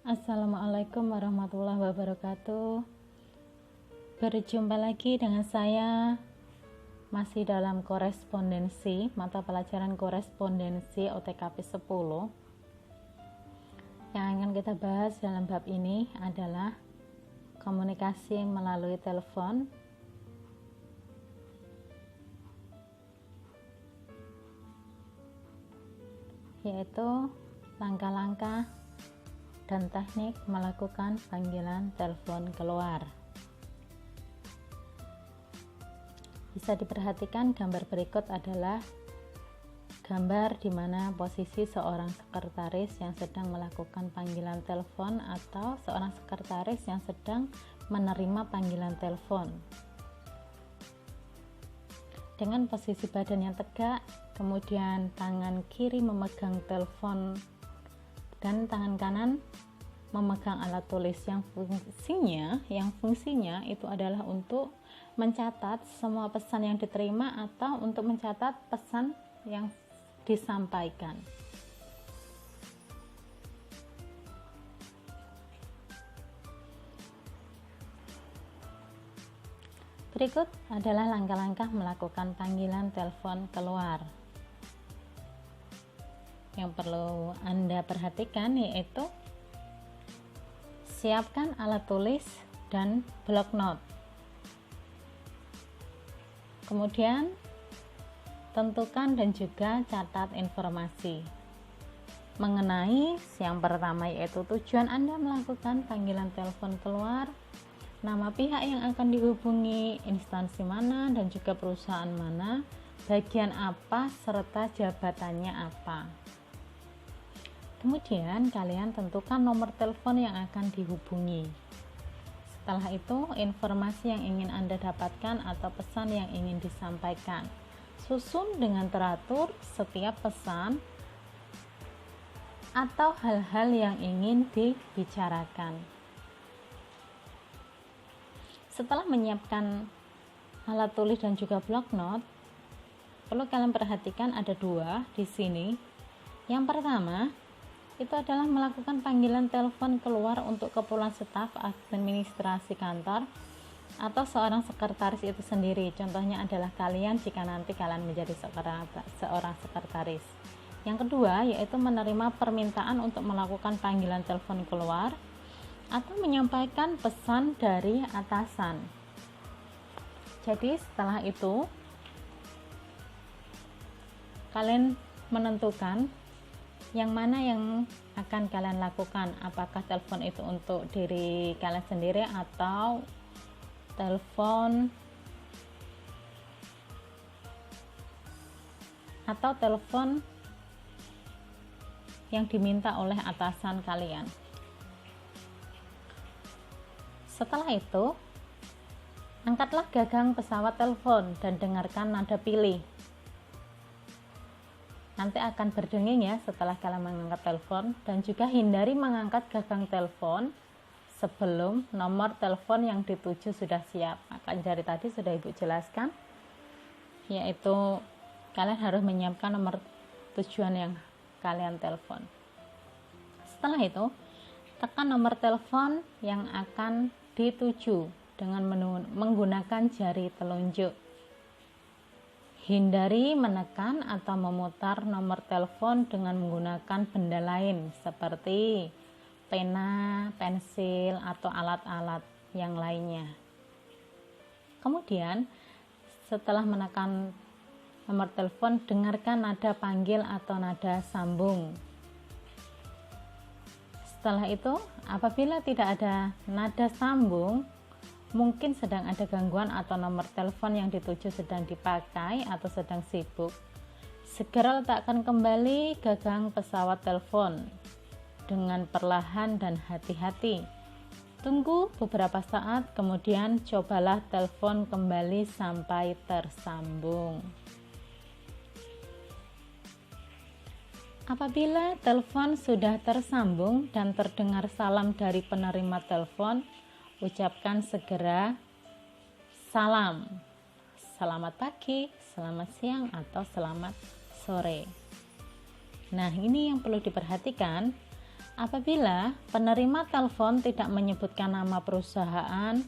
Assalamualaikum warahmatullahi wabarakatuh. Berjumpa lagi dengan saya masih dalam korespondensi, mata pelajaran korespondensi OTKP 10. Yang akan kita bahas dalam bab ini adalah komunikasi melalui telepon, yaitu langkah-langkah dan teknik melakukan panggilan telepon keluar. Bisa diperhatikan gambar berikut adalah gambar di mana posisi seorang sekretaris yang sedang melakukan panggilan telepon atau seorang sekretaris yang sedang menerima panggilan telepon. Dengan posisi badan yang tegak, kemudian tangan kiri memegang telepon dan tangan kanan memegang alat tulis yang fungsinya itu adalah untuk mencatat semua pesan yang diterima atau untuk mencatat pesan yang disampaikan. Berikut adalah langkah-langkah melakukan panggilan telepon keluar. Yang perlu Anda perhatikan yaitu siapkan alat tulis dan blok not. Kemudian tentukan dan juga catat informasi mengenai yang pertama yaitu tujuan Anda melakukan panggilan telepon keluar, nama pihak yang akan dihubungi, instansi mana dan juga perusahaan mana, bagian apa serta jabatannya apa. Kemudian kalian tentukan nomor telepon yang akan dihubungi. Setelah itu, informasi yang ingin Anda dapatkan atau pesan yang ingin disampaikan. Susun dengan teratur setiap pesan atau hal-hal yang ingin dibicarakan. Setelah menyiapkan alat tulis dan juga blok not, perlu kalian perhatikan ada dua di sini. Yang pertama, itu adalah melakukan panggilan telepon keluar untuk keperluan staf administrasi kantor atau seorang sekretaris itu sendiri. Contohnya adalah kalian jika nanti kalian menjadi seorang sekretaris. Yang kedua yaitu menerima permintaan untuk melakukan panggilan telepon keluar atau menyampaikan pesan dari atasan. Jadi setelah itu kalian menentukan yang mana yang akan kalian lakukan, apakah telepon itu untuk diri kalian sendiri atau telepon yang diminta oleh atasan kalian. Setelah itu, angkatlah gagang pesawat telepon dan dengarkan nada pilih. Nanti akan berdenging ya setelah kalian mengangkat telepon, dan juga hindari mengangkat gagang telepon sebelum nomor telepon yang dituju sudah siap. Maka dari tadi sudah Ibu jelaskan, yaitu kalian harus menyiapkan nomor tujuan yang kalian telepon. Setelah itu, tekan nomor telepon yang akan dituju dengan menggunakan jari telunjuk. Hindari menekan atau memutar nomor telepon dengan menggunakan benda lain seperti pena, pensil, atau alat-alat yang lainnya. Kemudian, setelah menekan nomor telepon, dengarkan nada panggil atau nada sambung. Setelah itu, apabila tidak ada nada sambung, mungkin sedang ada gangguan atau nomor telepon yang dituju sedang dipakai atau sedang sibuk. Segera letakkan kembali gagang pesawat telepon dengan perlahan dan hati-hati. Tunggu beberapa saat, kemudian cobalah telepon kembali sampai tersambung. Apabila telepon sudah tersambung dan terdengar salam dari penerima telepon, ucapkan segera salam, selamat pagi, selamat siang, atau selamat sore. Nah, ini yang perlu diperhatikan. Apabila penerima telepon tidak menyebutkan nama perusahaan,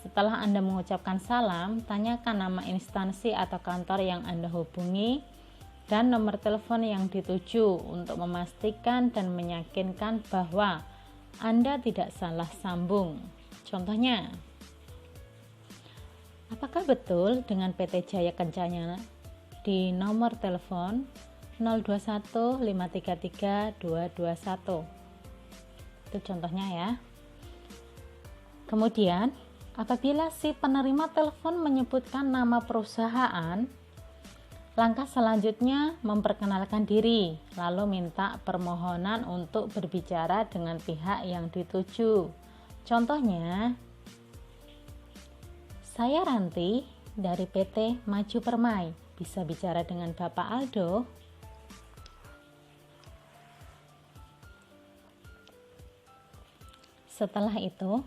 setelah Anda mengucapkan salam, tanyakan nama instansi atau kantor yang Anda hubungi dan nomor telepon yang dituju untuk memastikan dan meyakinkan bahwa Anda tidak salah sambung. Contohnya, apakah betul dengan PT Jaya Kencana di nomor telepon 021 533 221? Itu contohnya ya. Kemudian, apabila si penerima telepon menyebutkan nama perusahaan, langkah selanjutnya memperkenalkan diri, lalu minta permohonan untuk berbicara dengan pihak yang dituju. Contohnya, saya Ranti dari PT Maju Permai, bisa bicara dengan Bapak Aldo? Setelah itu,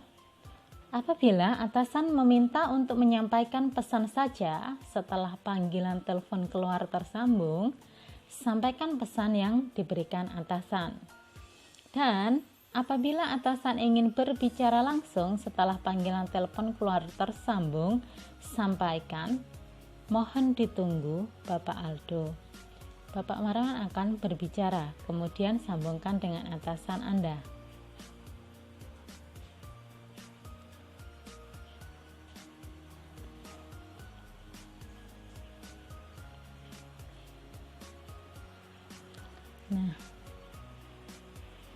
apabila atasan meminta untuk menyampaikan pesan saja setelah panggilan telepon keluar tersambung, sampaikan pesan yang diberikan atasan. Dan apabila atasan ingin berbicara langsung setelah panggilan telepon keluar tersambung, sampaikan, mohon ditunggu Bapak Aldo. Bapak Marwan akan berbicara, kemudian sambungkan dengan atasan Anda. Nah,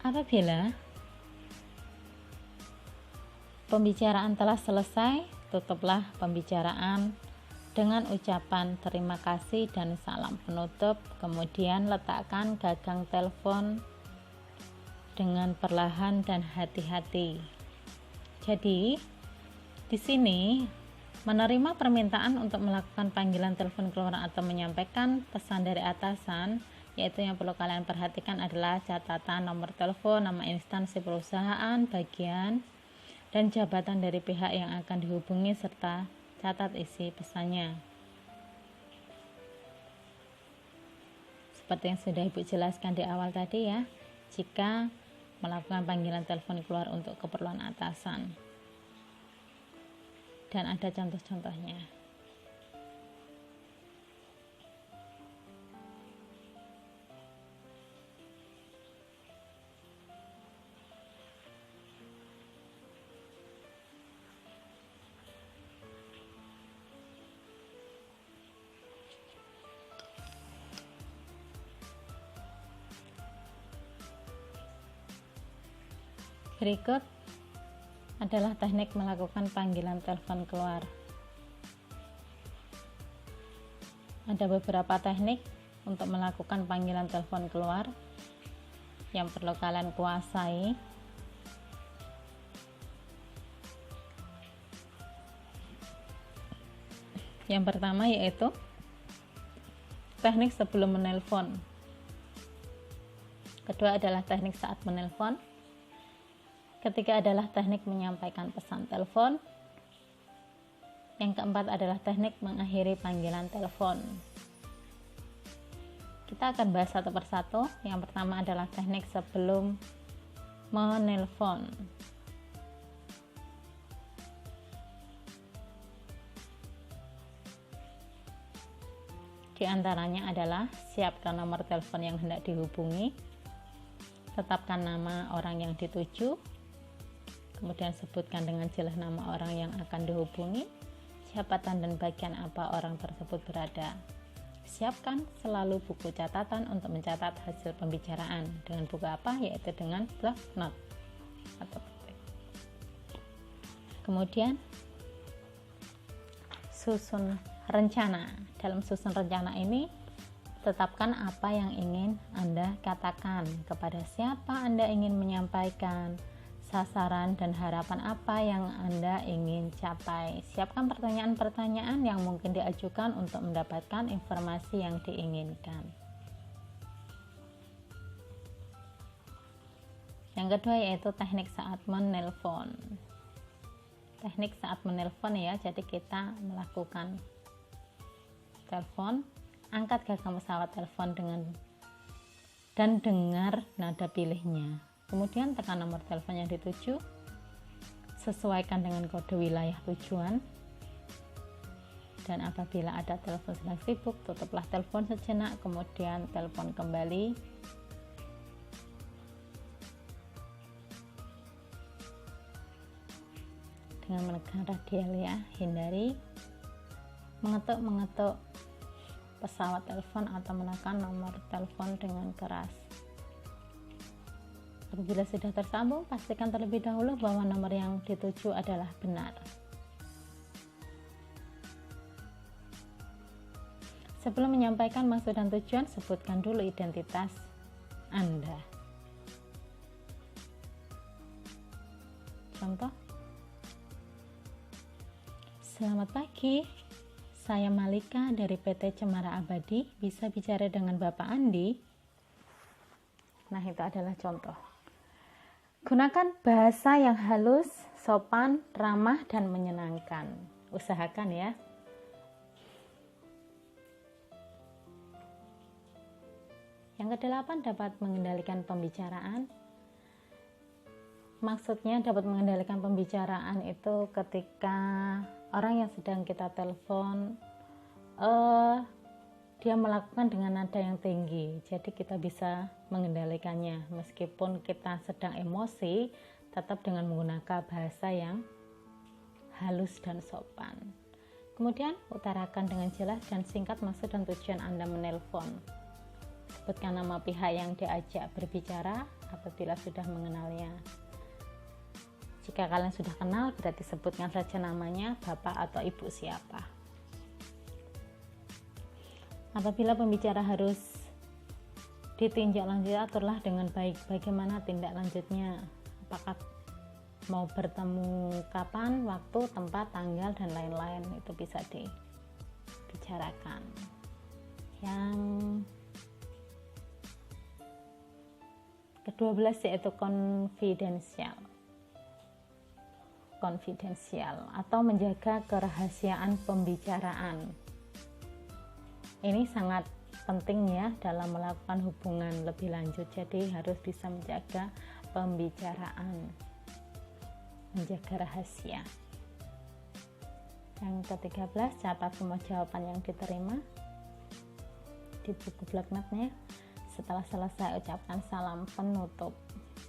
apabila pembicaraan telah selesai, tutuplah pembicaraan dengan ucapan terima kasih dan salam penutup. Kemudian letakkan gagang telepon dengan perlahan dan hati-hati. Jadi, di sini menerima permintaan untuk melakukan panggilan telepon keluar atau menyampaikan pesan dari atasan, yaitu yang perlu kalian perhatikan adalah catatan nomor telepon, nama instansi perusahaan, bagian, dan jabatan dari pihak yang akan dihubungi serta catat isi pesannya. Seperti yang sudah Ibu jelaskan di awal tadi ya, jika melakukan panggilan telepon keluar untuk keperluan atasan. Dan ada contoh-contohnya. Berikut adalah teknik melakukan panggilan telepon keluar. Ada beberapa teknik untuk melakukan panggilan telepon keluar yang perlu kalian kuasai. Yang pertama yaitu teknik sebelum menelpon. Kedua adalah teknik saat menelpon. Ketiga adalah teknik menyampaikan pesan telepon. Yang keempat adalah teknik mengakhiri panggilan telepon. Kita akan bahas satu persatu. Yang pertama adalah teknik sebelum menelpon. Di antaranya adalah siapkan nomor telepon yang hendak dihubungi, tetapkan nama orang yang dituju, kemudian sebutkan dengan jelas nama orang yang akan dihubungi, jabatan dan bagian apa orang tersebut berada. Siapkan selalu buku catatan untuk mencatat hasil pembicaraan. Dengan buku apa? Yaitu dengan block note atau petik. Kemudian susun rencana. Dalam susun rencana ini, tetapkan apa yang ingin Anda katakan, kepada siapa Anda ingin menyampaikan, sasaran dan harapan apa yang Anda ingin capai. Siapkan pertanyaan-pertanyaan yang mungkin diajukan untuk mendapatkan informasi yang diinginkan. Yang kedua yaitu teknik saat menelpon. Teknik saat menelpon ya, jadi kita melakukan telepon, angkat gagang pesawat telepon dan dengar nada pilihnya. Kemudian tekan nomor telepon yang dituju, sesuaikan dengan kode wilayah tujuan, dan apabila ada telepon sedang sibuk, tutuplah telepon sejenak, kemudian telepon kembali. Dengan menekan radial ya, hindari mengetuk pesawat telepon atau menekan nomor telepon dengan keras. Apabila sudah tersambung, pastikan terlebih dahulu bahwa nomor yang dituju adalah benar. Sebelum menyampaikan maksud dan tujuan, sebutkan dulu identitas Anda. Contoh, selamat pagi, saya Malika dari PT Cemara Abadi, bisa bicara dengan Bapak Andi? Nah, itu adalah contoh. Gunakan bahasa yang halus, sopan, ramah, dan menyenangkan. Usahakan ya. Yang kedelapan, dapat mengendalikan pembicaraan. Maksudnya dapat mengendalikan pembicaraan itu ketika orang yang sedang kita telepon dia melakukan dengan nada yang tinggi, jadi kita bisa mengendalikannya meskipun kita sedang emosi, tetap dengan menggunakan bahasa yang halus dan sopan. Kemudian utarakan dengan jelas dan singkat maksud dan tujuan Anda menelpon. Sebutkan nama pihak yang diajak berbicara apabila sudah mengenalnya. Jika kalian sudah kenal, berarti sebutkan saja namanya, bapak atau ibu siapa. Apabila pembicara harus ditinjau lanjut, aturlah dengan baik bagaimana tindak lanjutnya. Apakah mau bertemu kapan, waktu, tempat, tanggal, dan lain-lain, itu bisa dibicarakan. Yang ke-12 yaitu konfidensial atau menjaga kerahasiaan pembicaraan. Ini sangat penting ya dalam melakukan hubungan lebih lanjut, jadi harus bisa menjaga pembicaraan, menjaga rahasia. Yang ke-13, catat semua jawaban yang diterima di buku bloknotnya. Setelah selesai, ucapkan salam penutup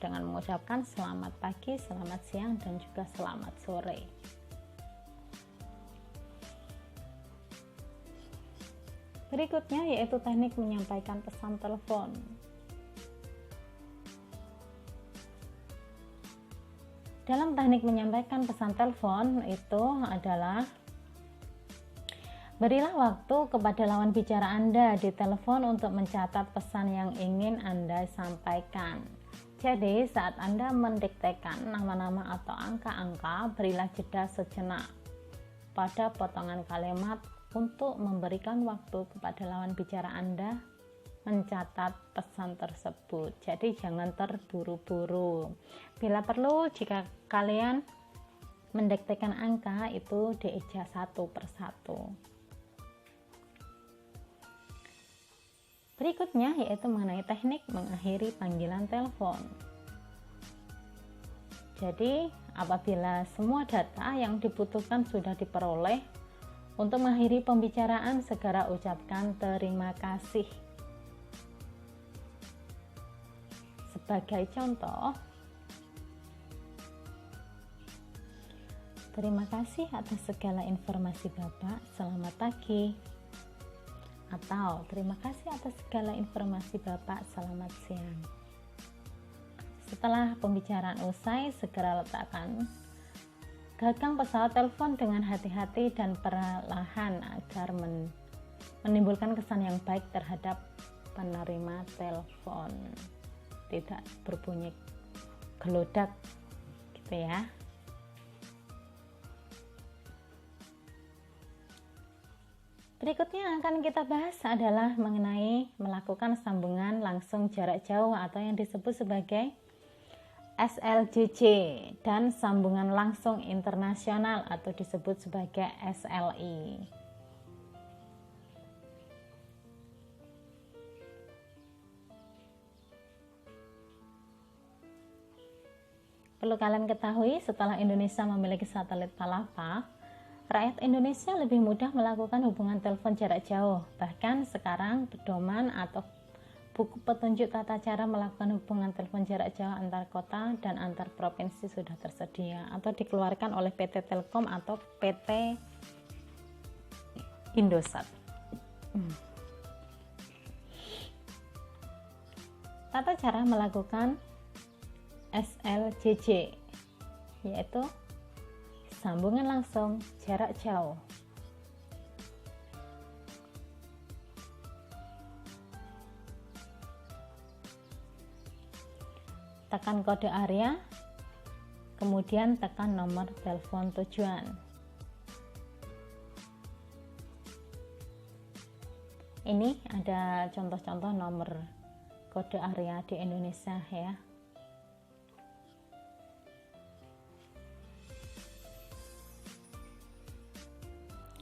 dengan mengucapkan selamat pagi, selamat siang, dan juga selamat sore. Berikutnya yaitu teknik menyampaikan pesan telepon. Dalam teknik menyampaikan pesan telepon itu adalah berilah waktu kepada lawan bicara Anda di telepon untuk mencatat pesan yang ingin Anda sampaikan. Jadi saat Anda mendiktekan nama-nama atau angka-angka, berilah jeda sejenak pada potongan kalimat untuk memberikan waktu kepada lawan bicara Anda mencatat pesan tersebut. Jadi jangan terburu-buru. Bila perlu, jika kalian mendiktekan angka itu dieja satu persatu. Berikutnya yaitu mengenai teknik mengakhiri panggilan telepon. Jadi apabila semua data yang dibutuhkan sudah diperoleh, untuk mengakhiri pembicaraan segera ucapkan terima kasih. Sebagai contoh, terima kasih atas segala informasi Bapak, selamat pagi. Atau terima kasih atas segala informasi Bapak, selamat siang. Setelah pembicaraan usai, segera letakkan gagang pesawat telepon dengan hati-hati dan perlahan agar menimbulkan kesan yang baik terhadap penerima telepon. Tidak berbunyi gelodak gitu ya. Berikutnya yang akan kita bahas adalah mengenai melakukan sambungan langsung jarak jauh atau yang disebut sebagai SLJJ dan sambungan langsung internasional atau disebut sebagai SLI. perlu kalian ketahui, setelah Indonesia memiliki satelit Palapa, rakyat Indonesia lebih mudah melakukan hubungan telepon jarak jauh. Bahkan sekarang pedoman atau buku petunjuk tata cara melakukan hubungan telepon jarak jauh antar kota dan antar provinsi sudah tersedia atau dikeluarkan oleh PT Telkom atau PT Indosat. Tata cara melakukan SLJJ, yaitu sambungan langsung jarak jauh. Tekan kode area, kemudian tekan nomor telepon tujuan. Ini ada contoh-contoh nomor kode area di Indonesia ya.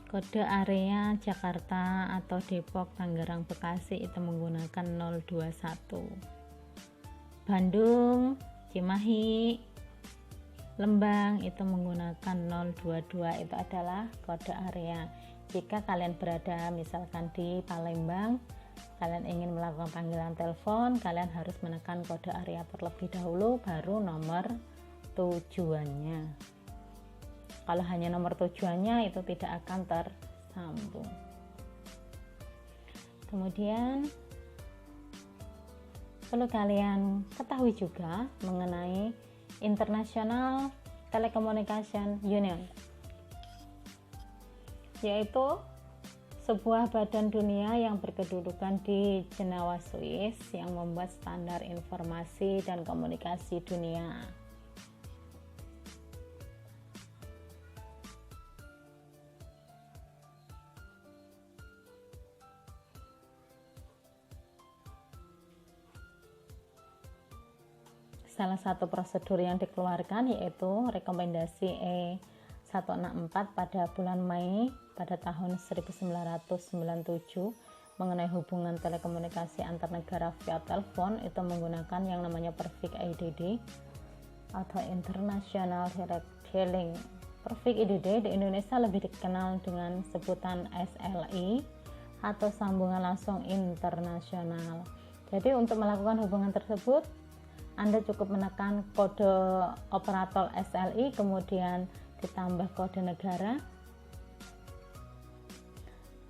Kode area Jakarta atau Depok, Tangerang, Bekasi itu menggunakan 021. Bandung, Cimahi, Lembang itu menggunakan 022, itu adalah kode area. Jika kalian berada misalkan di Palembang, kalian ingin melakukan panggilan telepon, kalian harus menekan kode area terlebih dahulu, baru nomor tujuannya. Kalau hanya nomor tujuannya itu tidak akan tersambung. Kemudian perlu kalian ketahui juga mengenai International Telecommunication Union, yaitu sebuah badan dunia yang berkedudukan di Jenewa, Swiss, yang membuat standar informasi dan komunikasi dunia. Salah satu prosedur yang dikeluarkan yaitu rekomendasi E164 pada bulan Mei pada tahun 1997 mengenai hubungan telekomunikasi antar negara via telepon, itu menggunakan yang namanya Perfect IDD atau International Direct Dialing. Perfect IDD di Indonesia lebih dikenal dengan sebutan SLI atau sambungan langsung internasional. Jadi untuk melakukan hubungan tersebut, Anda cukup menekan kode operator SLI, kemudian ditambah kode negara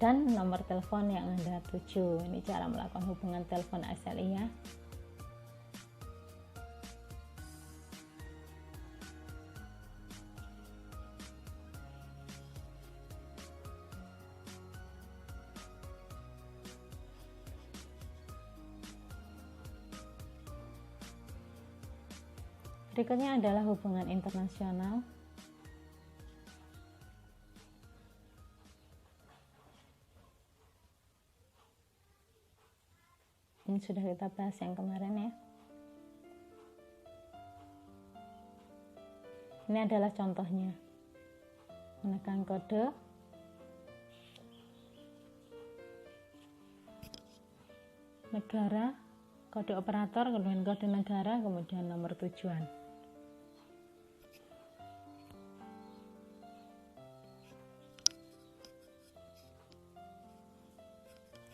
dan nomor telepon yang Anda tuju. Ini cara melakukan hubungan telepon SLI ya. Berikutnya adalah hubungan internasional. Ini sudah kita bahas yang kemarin ya. Ini adalah contohnya. Menekan kode, negara, kode operator, kemudian kode negara, kemudian nomor tujuan.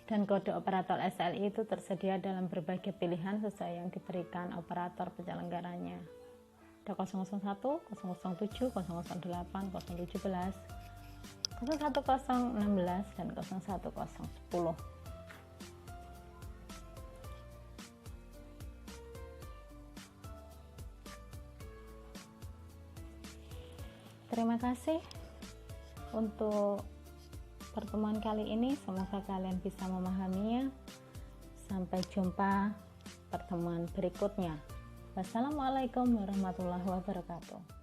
Dan kode operator SLI itu tersedia dalam berbagai pilihan sesuai yang diberikan operator penyelenggaranya. Ada 001, 007, 008, 017, 01016, dan 01010. Terima kasih untuk pertemuan kali ini, semoga kalian bisa memahaminya. Sampai jumpa pertemuan berikutnya. Wassalamualaikum warahmatullahi wabarakatuh.